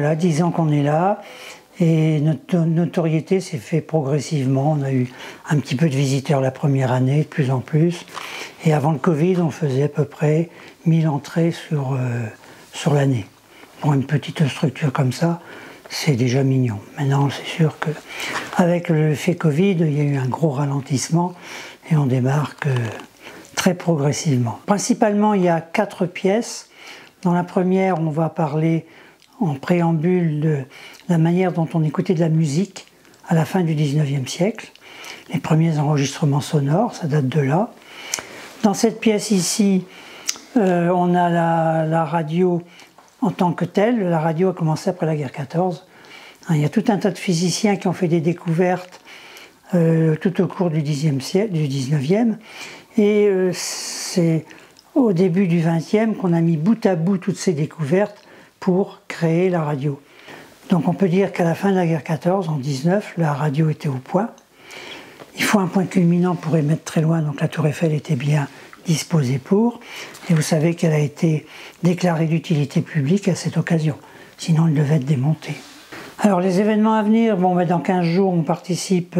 voilà, 10 ans qu'on est là. Et notre notoriété s'est fait progressivement. On a eu un petit peu de visiteurs la première année, de plus en plus. Et avant le Covid, on faisait à peu près 1000 entrées sur l'année. Pour une petite structure comme ça, c'est déjà mignon. Maintenant, c'est sûr qu'avec l'effet Covid, il y a eu un gros ralentissement et on démarque très progressivement. Principalement, il y a 4 pièces. Dans la première, on va parler en préambule de la manière dont on écoutait de la musique à la fin du 19e siècle. Les premiers enregistrements sonores, ça date de là. Dans cette pièce ici, on a la radio en tant que telle. La radio a commencé après la guerre 14. Il y a tout un tas de physiciens qui ont fait des découvertes tout au cours du 19e. Et c'est au début du 20e qu'on a mis bout à bout toutes ces découvertes pour créer la radio. Donc on peut dire qu'à la fin de la guerre 14, en 19, la radio était au point. Il faut un point culminant pour émettre très loin, donc la tour Eiffel était bien disposée pour. Et vous savez qu'elle a été déclarée d'utilité publique à cette occasion, sinon elle devait être démontée. Alors les événements à venir, bon, dans 15 jours on participe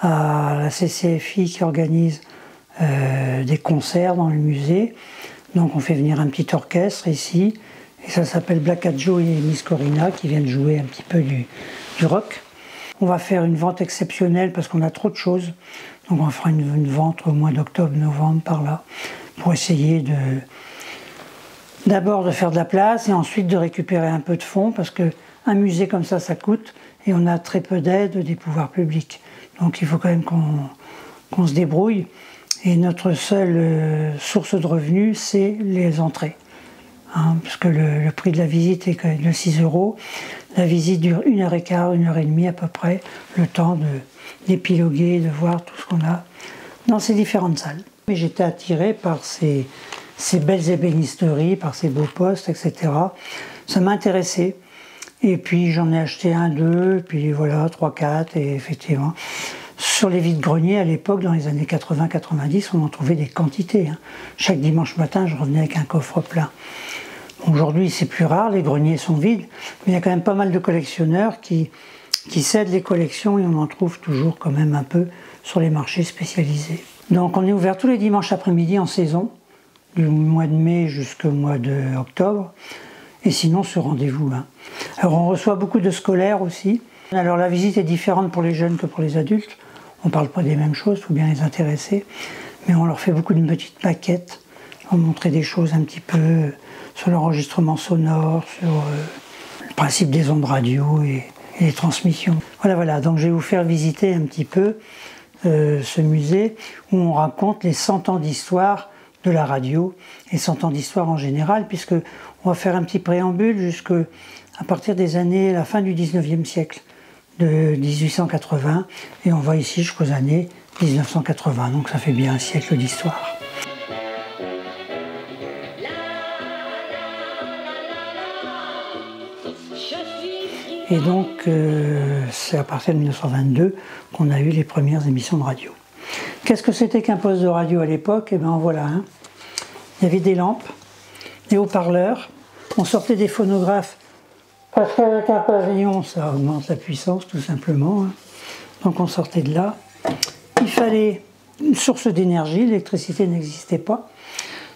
à la CCFI qui organise des concerts dans le musée. Donc on fait venir un petit orchestre ici. Et ça s'appelle Black Joe et Miss Corina qui viennent jouer un petit peu du rock. On va faire une vente exceptionnelle parce qu'on a trop de choses. Donc on fera une vente au mois d'octobre, novembre, par là, pour essayer d'abord de faire de la place et ensuite de récupérer un peu de fonds parce qu'un musée comme ça coûte et on a très peu d'aide des pouvoirs publics. Donc il faut quand même qu'on se débrouille. Et notre seule source de revenus, c'est les entrées. Parce que le prix de la visite est quand même de 6 €. La visite dure 1h15, 1h30 à peu près, le temps d'épiloguer, de voir tout ce qu'on a dans ces différentes salles. Mais j'étais attiré par ces belles ébénisteries, par ces beaux postes, etc. Ça m'a intéressé. Et puis j'en ai acheté 1, 2, puis voilà, 3, 4, et effectivement. Sur les vides-greniers, à l'époque, dans les années 80-90, on en trouvait des quantités. Chaque dimanche matin, je revenais avec un coffre plein. Aujourd'hui, c'est plus rare, les greniers sont vides, mais il y a quand même pas mal de collectionneurs qui cèdent les collections et on en trouve toujours quand même un peu sur les marchés spécialisés. Donc on est ouvert tous les dimanches après-midi en saison, du mois de mai jusqu'au mois d'octobre, et sinon ce rendez-vous. Alors on reçoit beaucoup de scolaires aussi. Alors la visite est différente pour les jeunes que pour les adultes. On ne parle pas des mêmes choses, il faut bien les intéresser, mais on leur fait beaucoup de petites maquettes, on montrer des choses un petit peu sur l'enregistrement sonore, sur le principe des ondes radio et les transmissions. Voilà, donc je vais vous faire visiter un petit peu ce musée où on raconte les 100 ans d'histoire de la radio et 100 ans d'histoire en général, puisque on va faire un petit préambule jusqu'à partir des années, la fin du 19e siècle, de 1880, et on va ici jusqu'aux années 1980, donc ça fait bien un siècle d'histoire. Et donc, c'est à partir de 1922 qu'on a eu les premières émissions de radio. Qu'est-ce que c'était qu'un poste de radio à l'époque? Eh bien voilà, il y avait des lampes, des haut-parleurs, on sortait des phonographes, parce qu'avec un pavillon, ça augmente la puissance tout simplement. Donc on sortait de là. Il fallait une source d'énergie, l'électricité n'existait pas.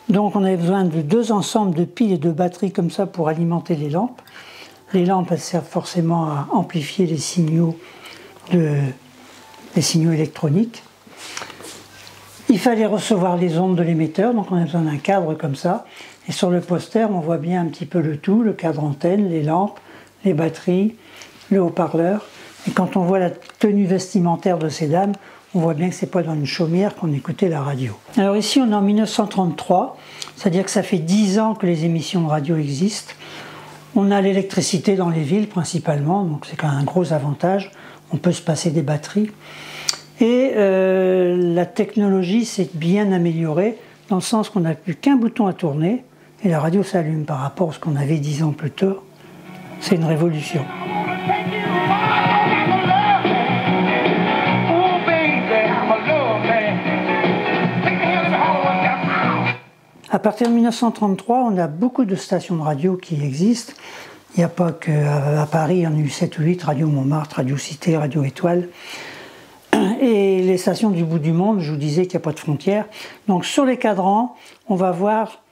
Donc on avait besoin de 2 ensembles de piles et de batteries comme ça pour alimenter les lampes. Les lampes, elles servent forcément à amplifier les signaux électroniques. Il fallait recevoir les ondes de l'émetteur, donc on a besoin d'un cadre comme ça. Et sur le poster, on voit bien un petit peu le tout, le cadre antenne, les lampes, les batteries, le haut-parleur. Et quand on voit la tenue vestimentaire de ces dames, on voit bien que c'est pas dans une chaumière qu'on écoutait la radio. Alors ici, on est en 1933, c'est-à-dire que ça fait 10 ans que les émissions de radio existent. On a l'électricité dans les villes principalement, donc c'est quand même un gros avantage. On peut se passer des batteries. Et la technologie s'est bien améliorée, dans le sens qu'on n'a plus qu'un bouton à tourner, et la radio s'allume par rapport à ce qu'on avait 10 ans plus tôt. C'est une révolution. À partir de 1933, on a beaucoup de stations de radio qui existent. Il n'y a pas qu'à Paris, on a eu 7 ou 8, Radio Montmartre, Radio Cité, Radio Étoile. Et les stations du bout du monde, je vous disais qu'il n'y a pas de frontières. Donc sur les cadrans, on va voir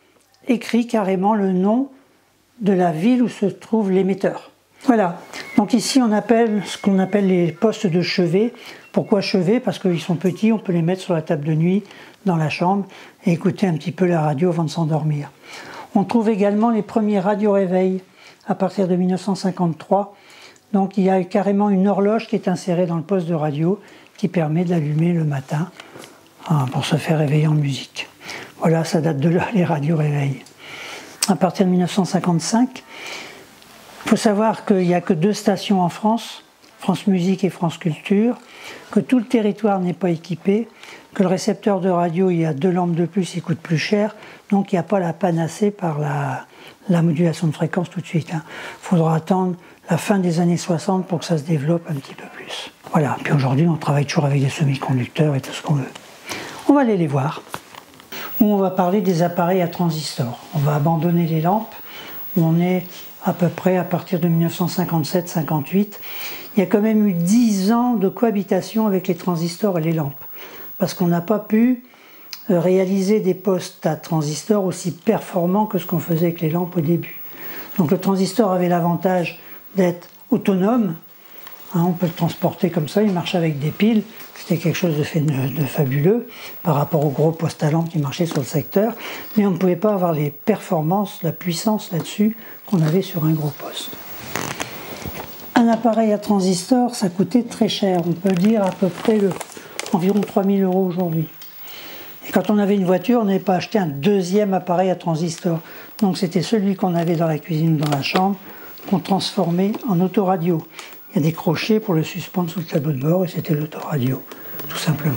écrit carrément le nom de la ville où se trouve l'émetteur. Voilà, donc ici on appelle ce qu'on appelle les postes de chevet. Pourquoi chevet? Parce qu'ils sont petits, on peut les mettre sur la table de nuit, dans la chambre, et écouter un petit peu la radio avant de s'endormir. On trouve également les premiers radio-réveils à partir de 1953. Donc il y a carrément une horloge qui est insérée dans le poste de radio qui permet de l'allumer le matin pour se faire réveiller en musique. Voilà, ça date de là, les radio-réveils. À partir de 1955, il faut savoir qu'il n'y a que 2 stations en France, France Musique et France Culture, que tout le territoire n'est pas équipé, que le récepteur de radio, il y a 2 lampes de plus, il coûte plus cher, donc il n'y a pas la panacée par la modulation de fréquence tout de suite. Il faudra attendre la fin des années 60 pour que ça se développe un petit peu plus. Voilà, puis aujourd'hui on travaille toujours avec des semi-conducteurs et tout ce qu'on veut. On va aller les voir. On va parler des appareils à transistors. On va abandonner les lampes. On est à peu près à partir de 1957-58. Il y a quand même eu 10 ans de cohabitation avec les transistors et les lampes. Parce qu'on n'a pas pu réaliser des postes à transistors aussi performants que ce qu'on faisait avec les lampes au début. Donc le transistor avait l'avantage d'être autonome. On peut le transporter comme ça, il marche avec des piles. C'était quelque chose de fabuleux par rapport aux gros postes à lampes qui marchaient sur le secteur. Mais on ne pouvait pas avoir les performances, la puissance là-dessus qu'on avait sur un gros poste. Un appareil à transistor, ça coûtait très cher. On peut dire à peu près environ 3 000 € aujourd'hui. Et quand on avait une voiture, on n'avait pas acheté un deuxième appareil à transistor. Donc c'était celui qu'on avait dans la cuisine ou dans la chambre qu'on transformait en autoradio. Il y a des crochets pour le suspendre sous le tableau de bord et c'était l'autoradio, tout simplement.